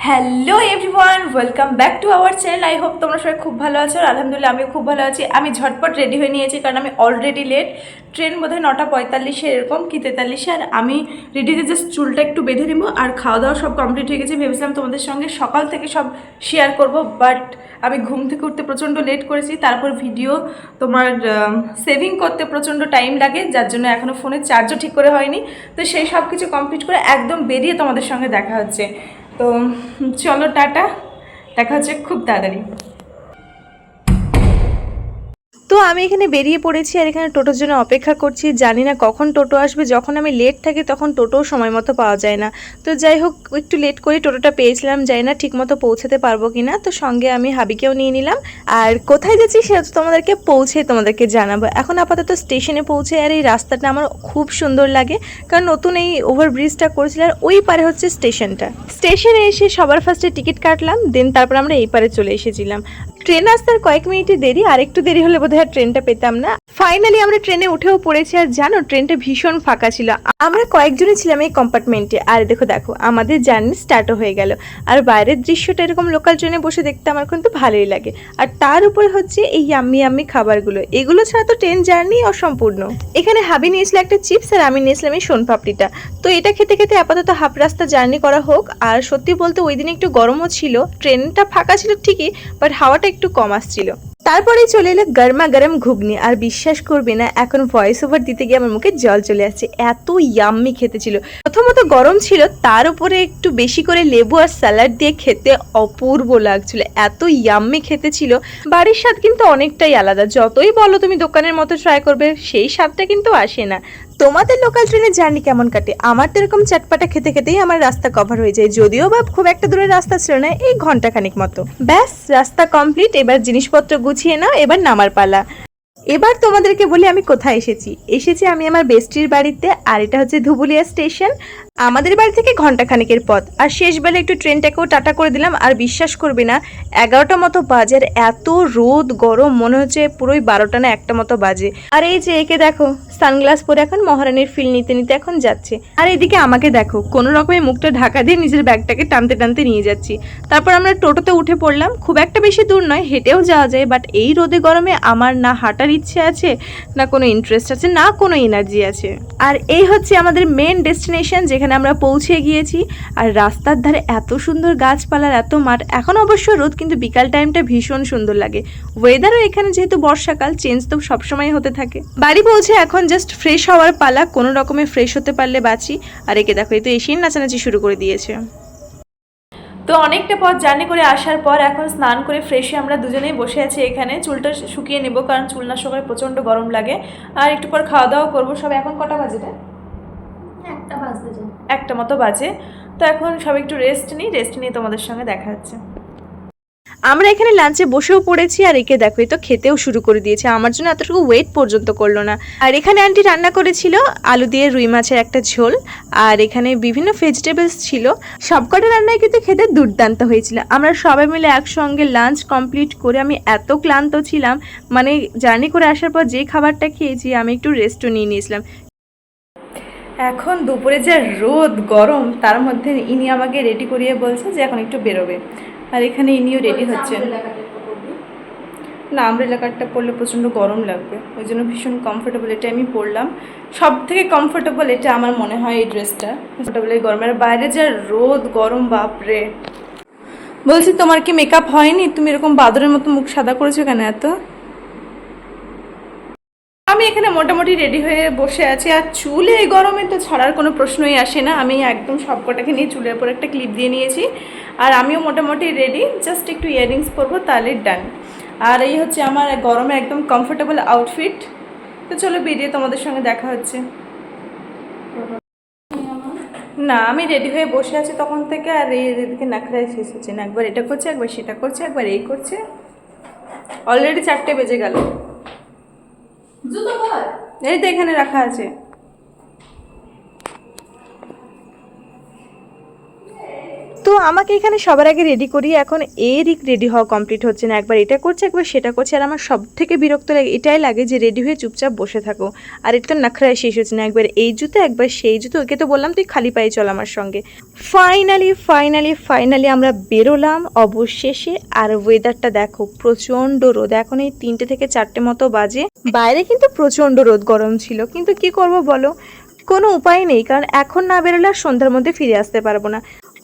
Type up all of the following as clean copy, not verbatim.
Hello everyone, welcome back to our channel. I hope তোমরা সবাই খুব ভালো আছো। আলহামদুলিল্লাহ আমিও খুব ভালো আছি। আমি ঝটপট রেডি হয়ে নিয়েছি কারণ আমি অলরেডি লেট। ট্রেন বোধহয় 9:45 এরকম কি 43, আর আমি রেডিতে জাস্ট চুলটা একটু বেঁধে নিবো আর খাওয়া দাওয়া সব কমপ্লিট হয়ে গেছে। ভেবেছিলাম তোমাদের সঙ্গে সকাল থেকে সব শেয়ার করব, বাট আমি ঘুম থেকে উঠতে প্রচণ্ড লেট করেছি। তারপর ভিডিও তোমার সেভিং করতে প্রচণ্ড টাইম লাগে, যার জন্য এখনও ফোনের চার্জও ঠিক করে হয়নি। তো সেই সব কিছু কমপ্লিট করে একদম বেরিয়ে তোমাদের সঙ্গে দেখা হচ্ছে। তো চলো টাটা, দেখা হচ্ছে খুব তাড়াতাড়ি। তো আমি এখানে বেরিয়ে পড়েছি আর এখানে টোটোর জন্য অপেক্ষা করছি। জানি না কখন টোটো আসবে। যখন আমি লেট থাকি তখন টোটোও সময় মতো পাওয়া যায় না। তো যাই হোক, একটু লেট করে টোটোটা পেয়েছিলাম, জানি না ঠিক মতো পৌঁছাতে পারবো কিনা। তো সঙ্গে আমি হাবিকেও নিয়ে নিলাম। আর কোথায় যাচ্ছি সেটা তো তোমাদেরকে জানাবো। এখন আপাতত স্টেশনে পৌঁছে, আর এই রাস্তাটা আমার খুব সুন্দর লাগে কারণ নতুন এই ওভারব্রিজটা করেছিল, আর ওই পারে হচ্ছে স্টেশনটা। স্টেশনে এসে সবার ফার্স্টে টিকিট কাটলাম, দেন তারপর আমরা এই পারে চলে এসেছিলাম। ট্রেন আসতে কয়েক মিনিটই দেরি, আর একটু দেরি হলে বোধহয় ট্রেনটা পেতাম না। ফাইনালি আমরা ট্রেনে উঠেও পড়েছি, আর জানো ট্রেনটা ভীষণ ফাঁকা ছিল। আমরা কয়েকজনই ছিলাম এই কম্পার্টমেন্টে। আর দেখো আমাদের জার্নি স্টার্টও হয়ে গেল। আর বাইরের দৃশ্যটা এরকম লোকাল ট্রেনে বসে দেখতে আমার কিন্তু ভালোই লাগে। আর তার উপরে হচ্ছে এই ইয়াম্মি ইয়াম্মি খাবারগুলো, এগুলো ছাড়া তো ট্রেন জার্নি অসম্পূর্ণ। এখানে হাবি নিয়েছিল একটা চিপস, আর আমি নিয়েছিলাম এই সোনপাপড়িটা। তো এটা খেতে খেতে আপাতত হাফ রাস্তা জার্নি করা হোক। আর সত্যি বলতে ওই দিন একটু গরমও ছিল, ট্রেনটা ফাঁকা ছিল ঠিকই, বাট হাওয়াটা একটু কম আসছিল। তারপরেই চলে এলো গরমা গরম ঘুগনি। আর বিশ্বাস করবে না, এখন ভয়েস ওভার দিতে গিয়ে আমার মুখে জল চলে আসছে, এত ইয়াম্মি খেতে ছিল। প্রথমত গরম ছিল, তার উপরে একটু বেশি করে লেবু আর স্যালাড দিয়ে খেতে অপূর্ব লাগছিল, এত ইয়াম্মি খেতে ছিল। বাড়ির স্বাদ কিন্তু অনেকটাই আলাদা। যতই বলো তুমি দোকানের মতো ট্রাই করবে, সেই স্বাদটা কিন্তু আসে না। তোমাদের লোকাল ট্রেনের জার্নি কেমন কাটে? আমার তো এরকম চটপাটা খেতে খেতেই আমার রাস্তা কভার হয়ে যায়, যদিও বা খুব একটা দূরের রাস্তা ছিল না, এই ঘন্টাখানিক মতো। ব্যাস, রাস্তা কমপ্লিট। এবার জিনিসপত্র গুছিয়ে নাও, এবার নামার পালা। এবার তোমাদেরকে বলি আমি কোথায় এসেছি আমি আমার বেস্টির বাড়িতে। আর এটা হচ্ছে ধুবুলিয়া স্টেশন, আমাদের বাড়ি থেকে ঘন্টাখানেকের পথ। আর শেষ বেলা একটু ট্রেনটাকেও টাটা করে দিলাম। আর বিশ্বাস করবে না, 11টা মতো বাজে, আর এত রোদ গরম, মনে হচ্ছে পুরোই 12টা না 1টা মতো বাজে। আর এই যে একে দেখো, সানগ্লাস পরে এখন মহারানীর ফিল নিতে নিতে এখন যাচ্ছে। আর এদিকে আমাকে দেখো, কোনো রকমে মুখটা ঢাকা দিয়ে নিজের ব্যাগটাকে টানতে টানতে নিয়ে যাচ্ছি। তারপর আমরা টোটোতে উঠে পড়লাম। খুব একটা বেশি দূর নয়, হেঁটেও যাওয়া যায়, বাট এই রোদে গরমে আমার না হাঁটার ইচ্ছে আছে, না কোনো ইন্টারেস্ট আছে, না কোনো এনার্জি আছে। আর এই হচ্ছে আমাদের মেন ডেস্টিনেশন, যেখানে আমরা পৌঁছে গিয়েছি। আর রাস্তার ধারে এত সুন্দর গাছপালার এত মাঠ। এখন অবশ্য রোদ, কিন্তু বিকাল টাইমটা ভীষণ সুন্দর লাগে। ওয়েদারও এখানে যেহেতু বর্ষাকাল, চেঞ্জ তো সবসময় হতে থাকে। বাড়ি পৌঁছে এখন জাস্ট ফ্রেশ হওয়ার পালা, কোনো রকমে ফ্রেশ হতে পারলে বাঁচি। আর একে দেখো, এই তো এসেই নাচানাচি শুরু করে দিয়েছে। তো অনেকটা পথ জার্নি করে আসার পর এখন স্নান করে ফ্রেশ হয়ে আমরা দুজনেই বসে আছি এখানে। চুলটা শুকিয়ে নেব, কারণ চুল না শুকালে প্রচণ্ড গরম লাগে। আর একটু পর খাওয়া দাওয়া করবো। সব এখন কটা বাজে রে? 1টা মতো বাজে। তো এখন সব একটু রেস্ট নিয়ে তোমাদের সঙ্গে দেখা হচ্ছে। আমরা এখানে লাঞ্চে বসেও পড়েছি। আর একে দেখো, এই তো খেতেও শুরু করে দিয়েছে, আমার জন্য এতটুকু ওয়েট পর্যন্ত করলো না। আর এখানে আন্টি রান্না করেছিল আলু দিয়ে রুই মাছের একটা ঝোল, আর এখানে বিভিন্ন ভেজিটেবলস ছিল। সবকটা রান্নায় কিন্তু খেতে দুর্দান্ত হয়েছিল। আমরা সবাই মিলে একসঙ্গে লাঞ্চ কমপ্লিট করে আমি এত ক্লান্ত ছিলাম, মানে জার্নি করে আসার পর যে খাবারটা খেয়েছি, আমি একটু রেস্টও নিয়ে নিয়েছিলাম। এখন দুপুরে যা রোদ গরম, তার মধ্যে ইনি আমাকে রেডি করিয়ে বলছে যে এখন একটু বেরোবে। আর এখানে ইনিও রেডি হচ্ছেন। না, আমব্রেলা কাটটা পরলে প্রচণ্ড গরম লাগবে, ওই জন্য ভীষণ কমফোর্টেবল এটা আমি পরলাম। সব থেকে কমফোর্টেবল এটা আমার মনে হয়, এই ড্রেসটা কমফোর্টেবল। এই গরমের বাইরে যা রোদ গরম, বাপরে। বলছি, তোমার কি মেকআপ হয়নি? তুমি এরকম বাদরের মতো মুখ সাদা করেছো কেন এত? আমি এখানে মোটামুটি রেডি হয়ে বসে আছি। আর চুলে এই গরমে তো ছাড়ার কোনো প্রশ্নই আসে না। আমি একদম সবকটাকে নিয়ে চুলের পর একটা ক্লিপ দিয়ে নিয়েছি। আর আমিও মোটামুটি রেডি, জাস্ট একটু ইয়াররিংস পরবো, তাহলে ডান। আর এই হচ্ছে আমার গরমে একদম কমফোর্টেবল আউটফিট। তো চলো বেরিয়ে তোমাদের সঙ্গে দেখা হচ্ছে। না, আমি রেডি হয়ে বসে আছি তখন থেকে, আর এদিকে নাখড়ায় শেষ হচ্ছে না। একবার এটা করছে, একবার সেটা করছে, একবার এই করছে। অলরেডি 4টে বেজে গেল। এই তো এখানে রাখা আছে। তো তো আমাকে এখানে সবার আগে রেডি করি, এখন এরই রেডি হওয়া কমপ্লিট হচ্ছে না, একবার এটা করছে একবার সেটা করছে। আর আমার সব থেকে বিরক্ত লাগে এটাই লাগে যে রেডি হয়ে চুপচাপ বসে থাকো, আর এটা তো নাখরায় শেষ হচ্ছে না, একবার এই জুতো একবার সেই জুতো। ওকে তো বললাম তুই খালি পায়ে চল আমার সঙ্গে। ফাইনালি আমরা বেরোলাম অবশেষে। আর ওয়েদারটা দেখো, প্রচণ্ড রোদ, এখন এই 3টে থেকে 4টে মতো বাজে, বাইরে কিন্তু প্রচণ্ড রোদ গরম ছিল, কিন্তু কি করব বলো, কোনো উপায় নেই, কারণ এখন না বেরোলে আর সন্ধ্যার মধ্যে ফিরে আসতে পারবো না।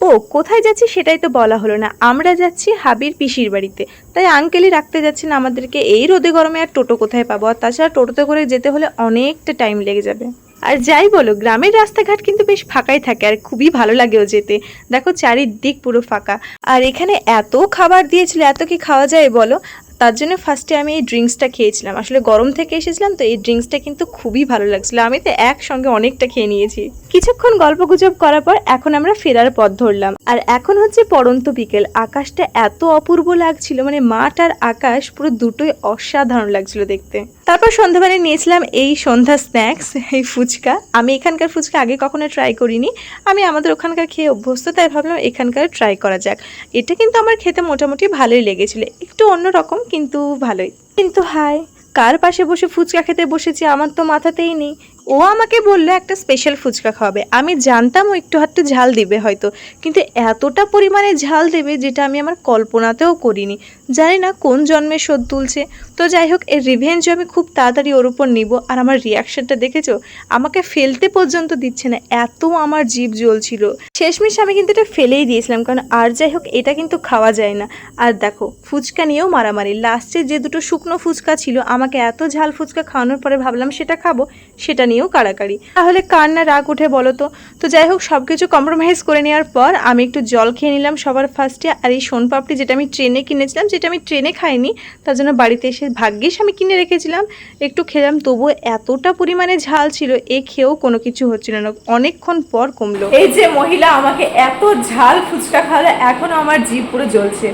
ও কোথায় যাচ্ছি সেটাই তো বলা হলো না, আমরা যাচ্ছি হাবির পিসির বাড়িতে, তাই আঙ্কেলই রাখতে যাচ্ছে না আমাদেরকে এই রোদে গরমে, আর টোটো কোথায় পাবো, আর তাছাড়া টোটোতে করে যেতে হলে অনেকটা টাইম লেগে যাবে। আর যাই বলো, গ্রামের রাস্তাঘাট কিন্তু বেশ ফাঁকাই থাকে, আর খুবই ভালো লাগেও যেতে। দেখো চারিদিক পুরো ফাঁকা, আর এখানে এত খাবার দিয়েছিল, এত কি খাওয়া যায় বলো। তার জন্য ফার্স্টে আমি এই ড্রিঙ্কসটা খেয়েছিলাম, আসলে গরম থেকে এসেছিলাম তো এই ড্রিঙ্কসটা কিন্তু খুবই ভালো লাগছিলো, আমি তো একসঙ্গে অনেকটা খেয়ে নিয়েছি। কিছুক্ষণ গল্প গুজব করার পর এখন আমরা ফেরার পথ ধরলাম, আর এখন হচ্ছে পড়ন্ত বিকেল, আকাশটা এত অপূর্ব লাগছিল, মানে মাঠ আর আকাশ পুরো দুটোই অসাধারণ লাগছিল দেখতে। তারপর সন্ধ্যাবেলা নিয়েছিলাম এই সন্ধ্যা স্ন্যাক্স, এই ফুচকা। আমি এখানকার ফুচকা আগে কখনো ট্রাই করিনি, আমি আমাদের ওখানকার খেয়ে অভ্যস্ত, তাই ভাবলাম এখানকার ট্রাই করা যাক। এটা কিন্তু আমার খেতে মোটামুটি ভালোই লেগেছিল, একটু অন্যরকম কিন্তু ভালোই। কিন্তু হাই, কার পাশে বসে ফুচকা খেতে বসেছি আমার তো মাথাতেই নেই। ও আমাকে বললো একটা স্পেশাল ফুচকা খাওয়াবে, আমি জানতাম ও একটু হাতে ঝাল দিবে হয়তো, কিন্তু এতটা পরিমাণে ঝাল দেবে যেটা আমি আমার কল্পনাতেও করিনি। জানি না কোন জন্মে শোধ তুলছে। তো যাই হোক, এর রিভেঞ্জ আমি খুব তাড়াতাড়ি ওর উপর নিব। আর আমার রিয়াকশনটা দেখেছো, আমাকে ফেলতে পর্যন্ত দিচ্ছে না, এত আমার জিভ জ্বলছিল। শেষমেশ আমি কিন্তু এটা ফেলেই দিয়েছিলাম, কারণ আর যাই হোক এটা কিন্তু খাওয়া যায় না। আর দেখো ফুচকা নিয়েও মারামারি, লাস্টে যে দুটো শুকনো ফুচকা ছিল, আমাকে এত ঝাল ফুচকা খাওয়ানোর পরে ভাবলাম সেটা খাবো, সেটা নিয়েও কাড়াকাড়ি। তাহলে কার না রাগ উঠে বলো তো। তো যাই হোক, সব কিছু কম্প্রোমাইজ করে নেওয়ার পর আমি একটু জল খেয়ে নিলাম সবার ফার্স্টে। আর এই সোনপাপড়ি যেটা আমি ট্রেনে কিনেছিলাম, যেটা আমি ট্রেনে খাইনি, তার জন্য বাড়িতে এসে ভাগ্যিস আমি কিনে রেখেছিলাম, একটু খেলাম, তবুও এতটা পরিমাণে ঝাল ছিল, এ খেয়েও কোনো কিছু হচ্ছিল না, অনেকক্ষণ পর কমলো। এই যে মহিলা আমাকে এত ঝাল ফুচকা খাওয়ালে, এখনো আমার জিভ পুরো জ্বলছে।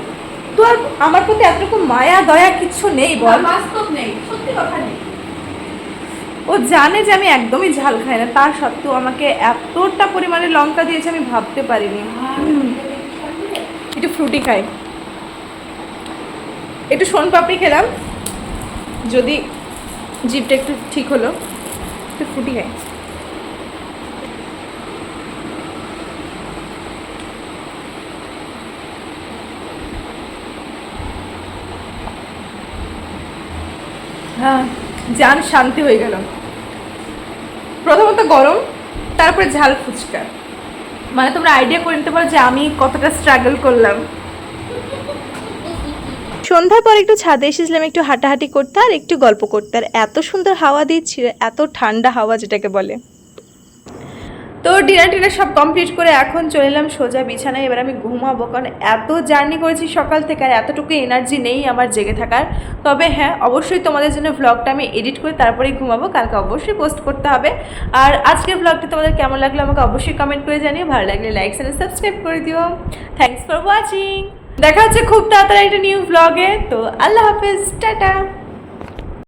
তো আর আমার প্রতি এতটুকু মায়া দয়া কিছু নেই বল, বাস্তব নেই, সত্যি কথা নেই। ও জানে যে আমি একদমই ঝাল খাই না, তার সত্ত্বেও আমাকে এতটা পরিমাণে লঙ্কা দিয়েছে আমি ভাবতে পারিনি। একটু ফ্রুটি খাই, একটু সোনপাপড়ি খেলাম, যদি জিভটা একটু ঠিক হলো, একটু ফ্রুটি খাই। হ্যাঁ, জান শান্তি হয়ে গেল। প্রথমত গরম, তারপরে ঝাল ফুচকা, মানে তোমরা আইডিয়া করে নিতে পারো যে আমি কতটা স্ট্রাগল করলাম। সন্ধ্যার পর একটু ছাদে এসেছিলাম একটু হাঁটাহাঁটি করতে আর একটু গল্প করতে, আর এত সুন্দর হাওয়া দিচ্ছিল, এত ঠান্ডা হাওয়া যেটাকে বলে। তো ডিনার সব কমপ্লিট করে এখন চলে এলাম সোজা বিছানায়, এবার আমি ঘুমাবো, কারণ এত জার্নি করেছি সকাল থেকে আর এতটুকু এনার্জি নেই আমার জেগে থাকার। তবে হ্যাঁ, অবশ্যই তোমাদের জন্য ভ্লগটা আমি এডিট করে তারপরেই ঘুমাবো, কালকে অবশ্যই পোস্ট করতে হবে। আর আজকের ভ্লগটা তোমাদের কেমন লাগলো আমাকে অবশ্যই কমেন্ট করে জানিও, ভালো লাগলে লাইক চ্যানেল সাবস্ক্রাইব করে দিও। থ্যাংকস ফর ওয়াচিং, দেখা হচ্ছে খুব তাড়াতাড়ি একটা নিউ ভ্লগে। তো আল্লাহ হাফেজ, টাটা।